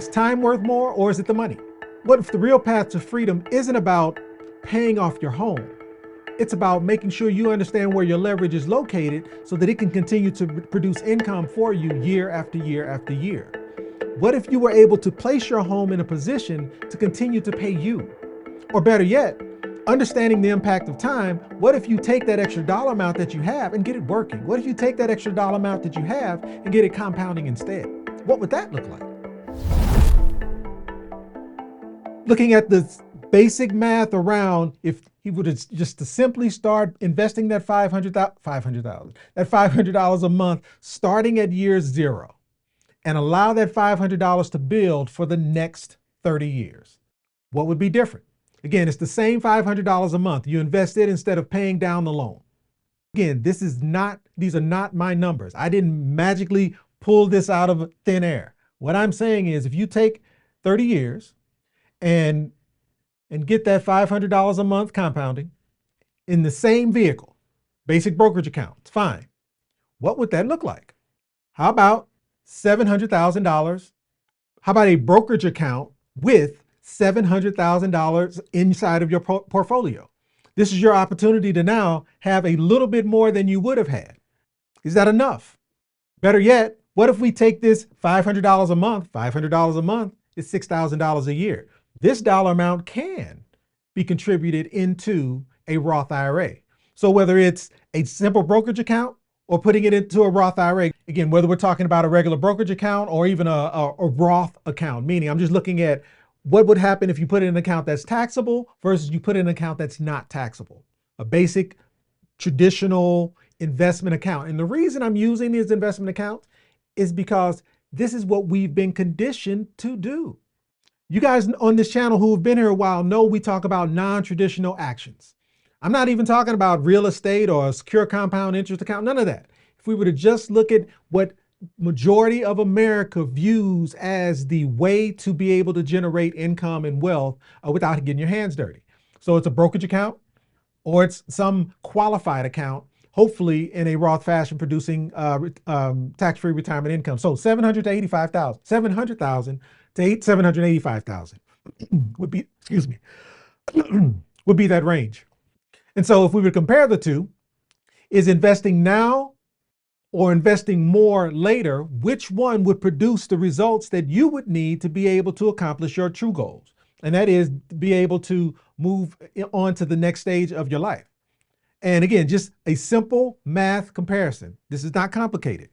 Is time worth more, or is it the money? What if the real path to freedom isn't about paying off your home? It's about making sure you understand where your leverage is located so that it can continue to produce income for you year after year after year. What if you were able to place your home in a position to continue to pay you? Or better yet, understanding the impact of time, what if you take that extra dollar amount that you have and get it working? What if you take that extra dollar amount that you have and get it compounding instead? What would that look like? Looking at the basic math around if he would have just to simply start investing that $500 a month starting at year zero and allow that $500 to build for the next 30 years. What would be different? Again, it's the same $500 a month. You invest it instead of paying down the loan. Again, these are not my numbers. I didn't magically pull this out of thin air. What I'm saying is if you take 30 years and get that $500 a month compounding in the same vehicle, basic brokerage account, it's fine. What would that look like? How about $700,000? How about a brokerage account with $700,000 inside of your portfolio? This is your opportunity to now have a little bit more than you would have had. Is that enough? Better yet, what if we take this $500 a month? $500 a month is $6,000 a year. This dollar amount can be contributed into a Roth IRA. So whether it's a simple brokerage account or putting it into a Roth IRA, again, whether we're talking about a regular brokerage account or even a Roth account, meaning I'm just looking at what would happen if you put in an account that's taxable versus you put in an account that's not taxable. A basic traditional investment account. And the reason I'm using these investment accounts is because this is what we've been conditioned to do. You guys on this channel who have been here a while know we talk about non-traditional actions. I'm not even talking about real estate or a secure compound interest account, none of that. If we were to just look at what majority of America views as the way to be able to generate income and wealth without getting your hands dirty. So it's a brokerage account or it's some qualified account, hopefully in a Roth fashion producing tax-free retirement income. So $700,000 to $85,000, $700,000 to $785,000 would be, would be that range. And so if we would compare the two, is investing now or investing more later, which one would produce the results that you would need to be able to accomplish your true goals? And that is be able to move on to the next stage of your life. And again, just a simple math comparison. This is not complicated.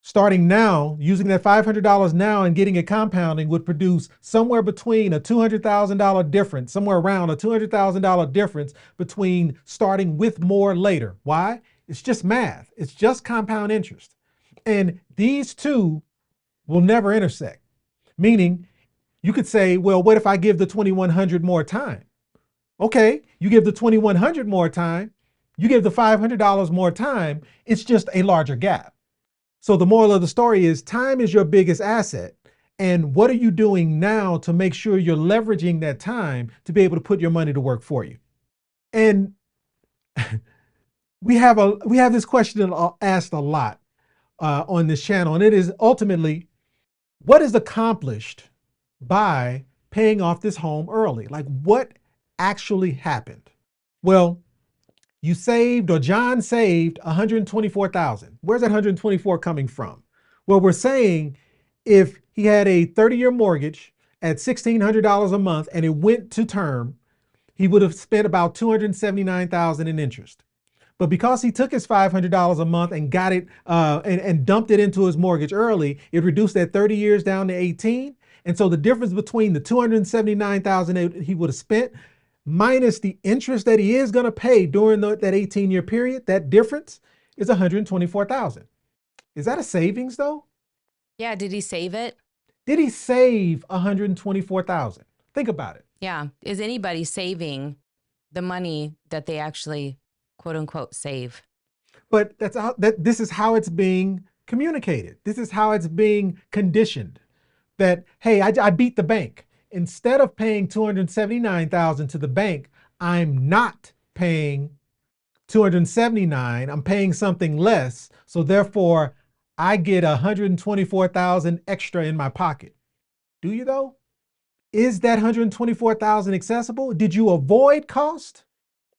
Starting now, using that $500 now and getting it compounding would produce somewhere between a $200,000 difference, somewhere around a $200,000 difference between starting with more later. Why? It's just math. It's just compound interest. And these two will never intersect. Meaning, you could say, well, what if I give the 2100 more time? Okay, you give the 2100 more time, you give the $500 more time, it's just a larger gap. So the moral of the story is time is your biggest asset. And what are you doing now to make sure you're leveraging that time to be able to put your money to work for you? And we have this question asked a lot on this channel, and it is ultimately, what is accomplished by paying off this home early? Like what actually happened? Well, you saved, or John saved $124,000. Where's that 124 coming from? Well, we're saying if he had a 30-year mortgage at $1,600 a month and it went to term, he would have spent about $279,000 in interest. But because he took his $500 a month and got it and dumped it into his mortgage early, it reduced that 30 years down to 18. And so the difference between the $279,000 he would have spent minus the interest that he is going to pay during that 18-year period, that difference is $124,000. Is that a savings though? Yeah, did he save it? Did he save $124,000? Think about it. Yeah, is anybody saving the money that they actually quote unquote save? But this is how it's being communicated. This is how it's being conditioned that, hey, I beat the bank. Instead of paying $279,000 to the bank, I'm not paying $279,000. I'm paying something less. So therefore, I get $124,000 extra in my pocket. Do you though? Is that 124,000 accessible? Did you avoid cost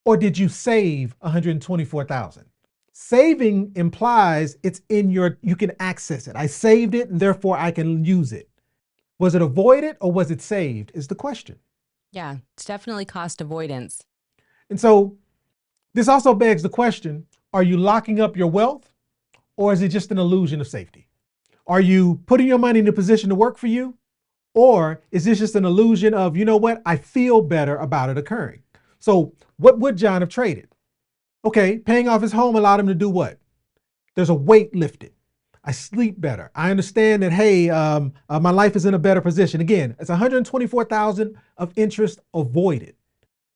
or did you save 124,000? Saving implies it's in you can access it. I saved it and therefore I can use it. Was it avoided or was it saved is the question. Yeah, it's definitely cost avoidance. And so this also begs the question, are you locking up your wealth or is it just an illusion of safety? Are you putting your money in a position to work for you? Or is this just an illusion of, you know what, I feel better about it occurring? So what would John have traded? Okay, paying off his home allowed him to do what? There's a weight lifted. I sleep better. I understand that, hey, my life is in a better position. Again, it's 124,000 of interest avoided.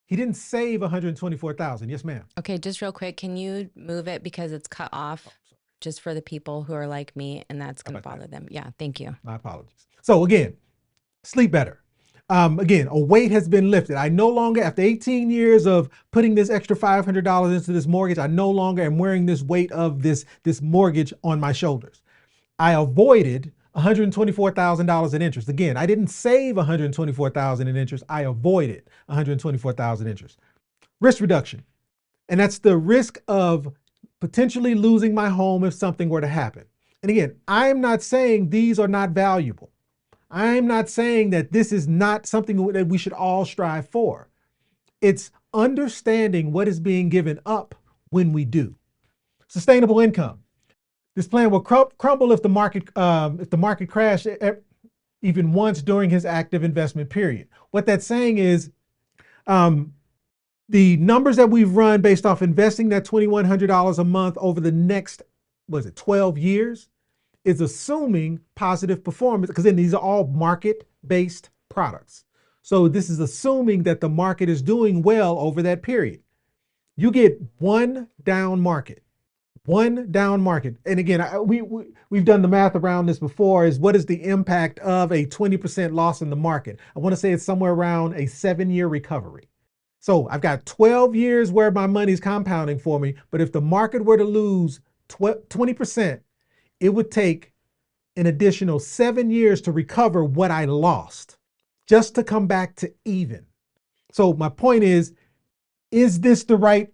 He didn't save 124,000. Yes, ma'am. Okay, just real quick, can you move it because it's cut off just for the people who are like me and that's going to bother them. Yeah, thank you. My apologies. So again, sleep better. Again, a weight has been lifted. I no longer, after 18 years of putting this extra $500 into this mortgage, I no longer am wearing this weight of this mortgage on my shoulders. I avoided $124,000 in interest. Again, I didn't save $124,000 in interest. I avoided $124,000 interest. Risk reduction. And that's the risk of potentially losing my home if something were to happen. And again, I am not saying these are not valuable. I'm not saying that this is not something that we should all strive for. It's understanding what is being given up when we do. Sustainable income. This plan will crumble if the market crashed even once during his active investment period. What that's saying is the numbers that we've run based off investing that $2,100 a month over the next, 12 years, is assuming positive performance, because then these are all market-based products. So this is assuming that the market is doing well over that period. You get one down market. And again, we've done the math around this before, is what is the impact of a 20% loss in the market? I want to say it's somewhere around a 7-year recovery. So I've got 12 years where my money's compounding for me, but if the market were to lose 20%, it would take an additional 7 years to recover what I lost, just to come back to even. So my point is this the right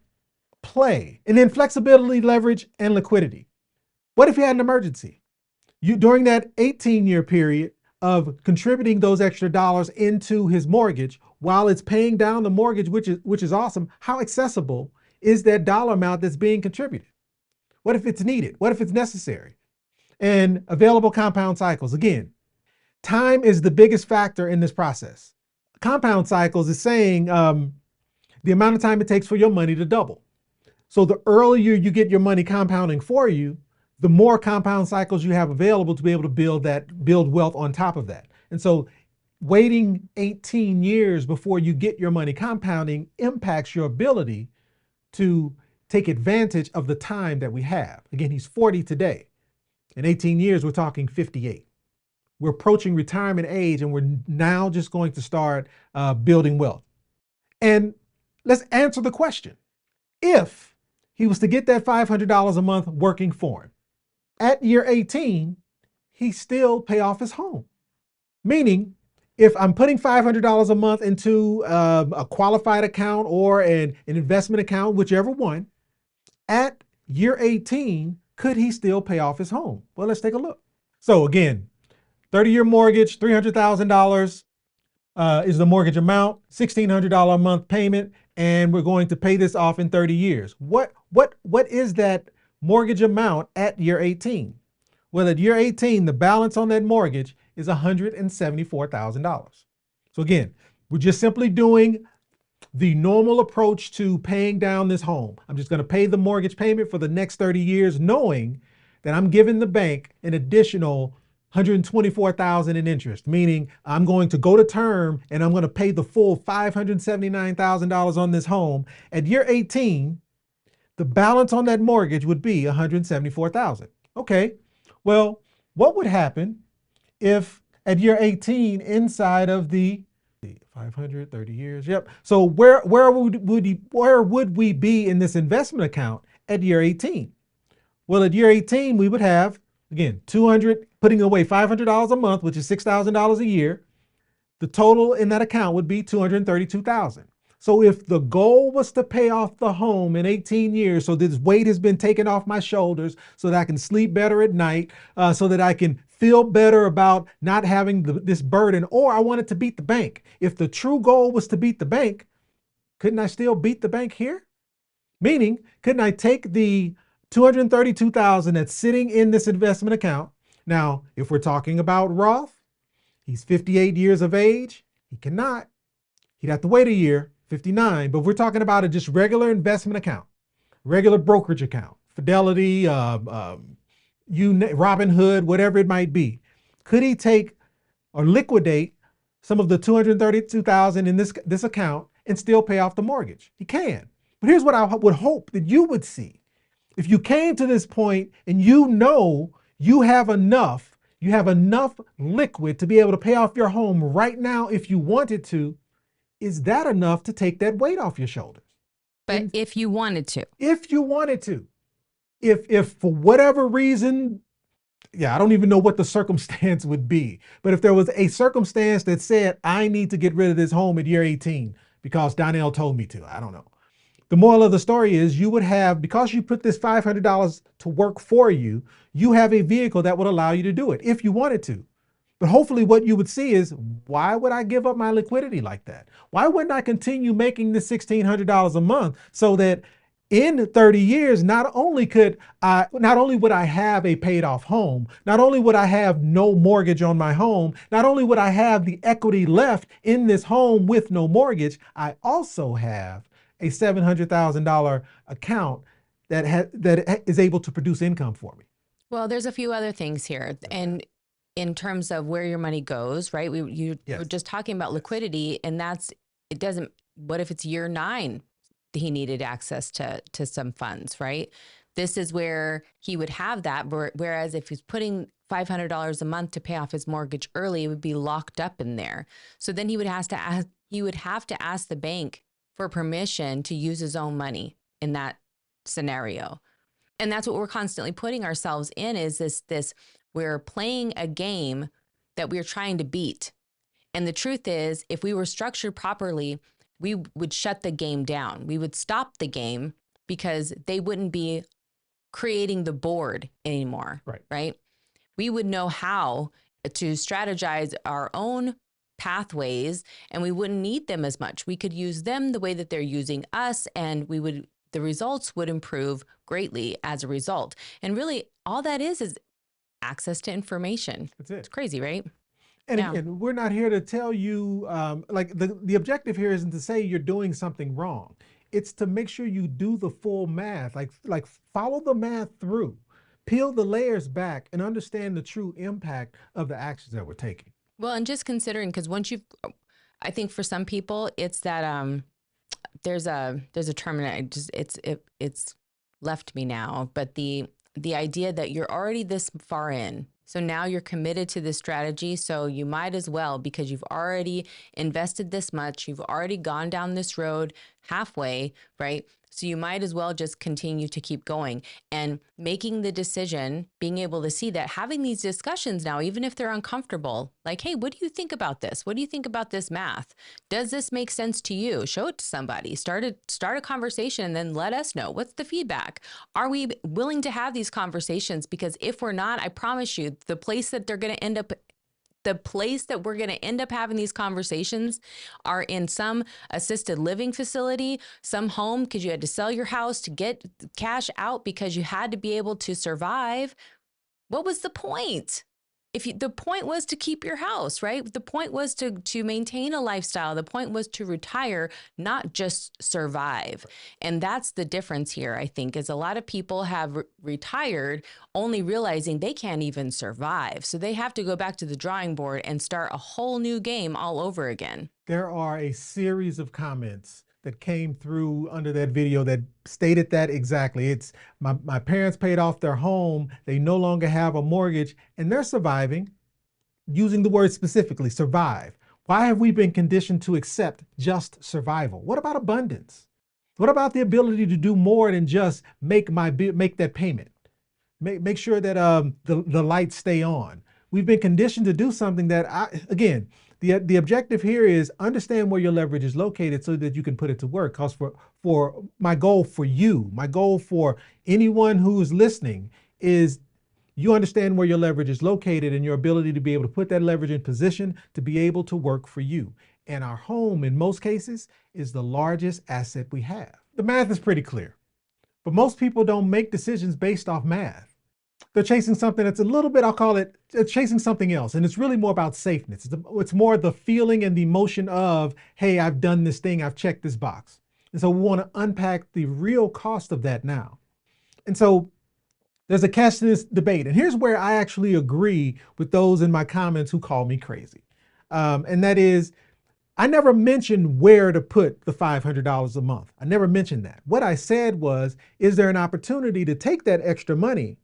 play? And then flexibility, leverage, and liquidity. What if you had an emergency? During that 18-year period of contributing those extra dollars into his mortgage, while it's paying down the mortgage, which is awesome, how accessible is that dollar amount that's being contributed? What if it's needed? What if it's necessary? And available compound cycles. Again, time is the biggest factor in this process. Compound cycles is saying the amount of time it takes for your money to double. So the earlier you get your money compounding for you, the more compound cycles you have available to be able to build wealth on top of that. And so waiting 18 years before you get your money compounding impacts your ability to take advantage of the time that we have. Again, he's 40 today. In 18 years, we're talking 58. We're approaching retirement age and we're now just going to start building wealth. And let's answer the question. If he was to get that $500 a month working for him, at year 18, he still pay off his home. Meaning, if I'm putting $500 a month into a qualified account or an investment account, whichever one, at year 18, could he still pay off his home? Well, let's take a look. So again, 30-year mortgage, $300,000 is the mortgage amount, $1,600 a month payment, and we're going to pay this off in 30 years. What is that mortgage amount at year 18? Well, at year 18, the balance on that mortgage is $174,000. So again, we're just simply doing the normal approach to paying down this home. I'm just going to pay the mortgage payment for the next 30 years, knowing that I'm giving the bank an additional $124,000 in interest, meaning I'm going to go to term and I'm going to pay the full $579,000 on this home. At year 18, the balance on that mortgage would be $174,000. Okay, well, what would happen if at year 18 inside of the 530 years? Yep. So where would we be in this investment account at year 18? Well, at year 18, we would have, again, putting away $500 a month, which is $6,000 a year. the total in that account would be $232,000. So if the goal was to pay off the home in 18 years, so this weight has been taken off my shoulders so that I can sleep better at night, so that I can feel better about not having this burden, or I wanted to beat the bank. If the true goal was to beat the bank, couldn't I still beat the bank here? Meaning, couldn't I take the $232,000 that's sitting in this investment account? Now, if we're talking about Roth, he's 58 years of age. He cannot. He'd have to wait a year, 59. But if we're talking about a just regular investment account, regular brokerage account, Fidelity, Robinhood, whatever it might be, could he take or liquidate some of the $232,000 in this account and still pay off the mortgage? He can. But here's what I would hope that you would see. If you came to this point and you know you have enough liquid to be able to pay off your home right now if you wanted to, is that enough to take that weight off your shoulders? But if you wanted to. If you wanted to. If for whatever reason, I don't even know what the circumstance would be, but if there was a circumstance that said, I need to get rid of this home at year 18 because Donnell told me to, I don't know. The moral of the story is you would have, because you put this $500 to work for you, you have a vehicle that would allow you to do it if you wanted to. But hopefully what you would see is, why would I give up my liquidity like that? Why wouldn't I continue making this $1,600 a month so that in 30 years, not only would I have a paid off home, not only would I have no mortgage on my home, not only would I have the equity left in this home with no mortgage, I also have a $700,000 account that is able to produce income for me. Well, there's a few other things here. And in terms of where your money goes, right? You were just talking about liquidity, and what if it's year 9? He needed access to some funds, right? This is where he would have that. Whereas if he's putting $500 a month to pay off his mortgage early, it would be locked up in there. So then he would have to ask the bank for permission to use his own money in that scenario. And that's what we're constantly putting ourselves in, is this we're playing a game that we're trying to beat. And the truth is, if we were structured properly, we would shut the game down. We would stop the game because they wouldn't be creating the board anymore, right? We would know how to strategize our own pathways, and we wouldn't need them as much. We could use them the way that they're using us, and the results would improve greatly as a result. And really, all that is access to information. That's it. It's crazy, right? And again, we're not here to tell you, the objective here isn't to say you're doing something wrong. It's to make sure you do the full math, like follow the math through, peel the layers back, and understand the true impact of the actions that we're taking. Well, and just considering, because I think for some people, it's that there's a term, and it's left me now, but the idea that you're already this far in. So now you're committed to this strategy. So you might as well, because you've already invested this much, you've already gone down this road halfway, right? So you might as well just continue to keep going and making the decision, being able to see that, having these discussions now, even if they're uncomfortable, like, hey, what do you think about this? What do you think about this math? Does this make sense to you? Show it to somebody, start a conversation, and then let us know. What's the feedback? Are we willing to have these conversations? Because if we're not, I promise you, the place that we're going to end up having these conversations are in some assisted living facility, some home, because you had to sell your house to get cash out because you had to be able to survive. What was the point? The point was to keep your house, right? The point was to maintain a lifestyle. The point was to retire, not just survive. And that's the difference here, I think, is a lot of people have retired only realizing they can't even survive. So they have to go back to the drawing board and start a whole new game all over again. There are a series of comments that came through under that video that stated that exactly. It's my parents paid off their home. They no longer have a mortgage and they're surviving, using the word specifically, survive. Why have we been conditioned to accept just survival? What about abundance? What about the ability to do more than just make that payment? Make sure that the lights stay on. We've been conditioned to do something that, again, The objective here is understand where your leverage is located so that you can put it to work. Because for my goal for you, my goal for anyone who's listening is you understand where your leverage is located and your ability to be able to put that leverage in position to be able to work for you. And our home, in most cases, is the largest asset we have. The math is pretty clear, but most people don't make decisions based off math. They're chasing something that's a little bit, I'll call it, chasing something else. And it's really more about safeness. It's more the feeling and the emotion of, hey, I've done this thing, I've checked this box. And so we want to unpack the real cost of that now. And so there's a catch to this debate. And here's where I actually agree with those in my comments who call me crazy. And that is, I never mentioned where to put the $500 a month. I never mentioned that. What I said was, is there an opportunity to take that extra money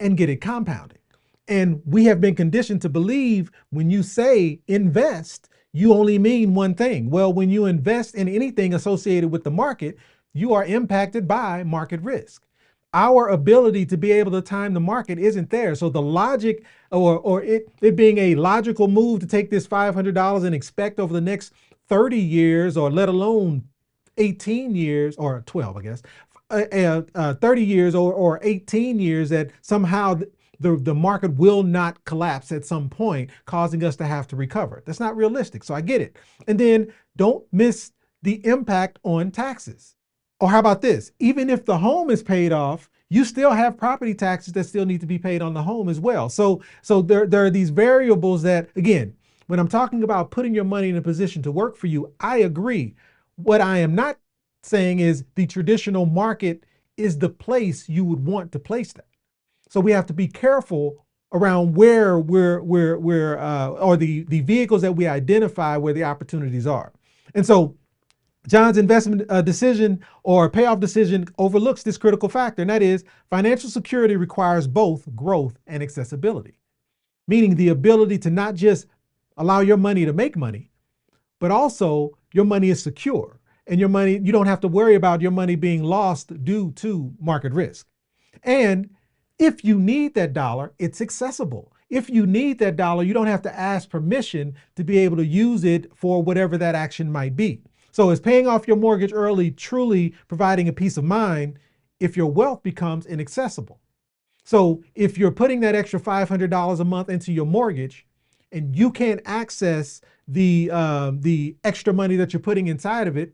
and get it compounded? And we have been conditioned to believe when you say invest, you only mean one thing. Well, when you invest in anything associated with the market, you are impacted by market risk. Our ability to be able to time the market isn't there. So the logic or it being a logical move to take this $500 and expect over the next 30 years, or let alone 18 years or 12, I guess, 30 years or 18 years, that somehow the market will not collapse at some point, causing us to have to recover. That's not realistic. So I get it. And then don't miss the impact on taxes. Or how about this? Even if the home is paid off, you still have property taxes that still need to be paid on the home as well. So there are these variables that, again, when I'm talking about putting your money in a position to work for you, I agree. What I am not saying is the traditional market is the place you would want to place that. So we have to be careful around where or the vehicles that we identify where the opportunities are. And so John's investment decision or payoff decision overlooks this critical factor, and that is financial security requires both growth and accessibility, meaning the ability to not just allow your money to make money, but also your money is secure, and your money, you don't have to worry about your money being lost due to market risk. And if you need that dollar, it's accessible. If you need that dollar, you don't have to ask permission to be able to use it for whatever that action might be. So is paying off your mortgage early truly providing a peace of mind if your wealth becomes inaccessible? So if you're putting that extra $500 a month into your mortgage and you can't access the extra money that you're putting inside of it,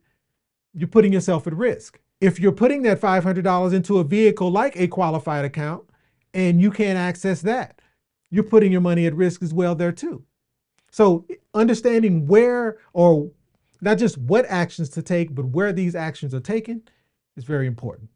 you're putting yourself at risk. If you're putting that $500 into a vehicle like a qualified account and you can't access that, you're putting your money at risk as well there too. So understanding where, or not just what actions to take, but where these actions are taken is very important.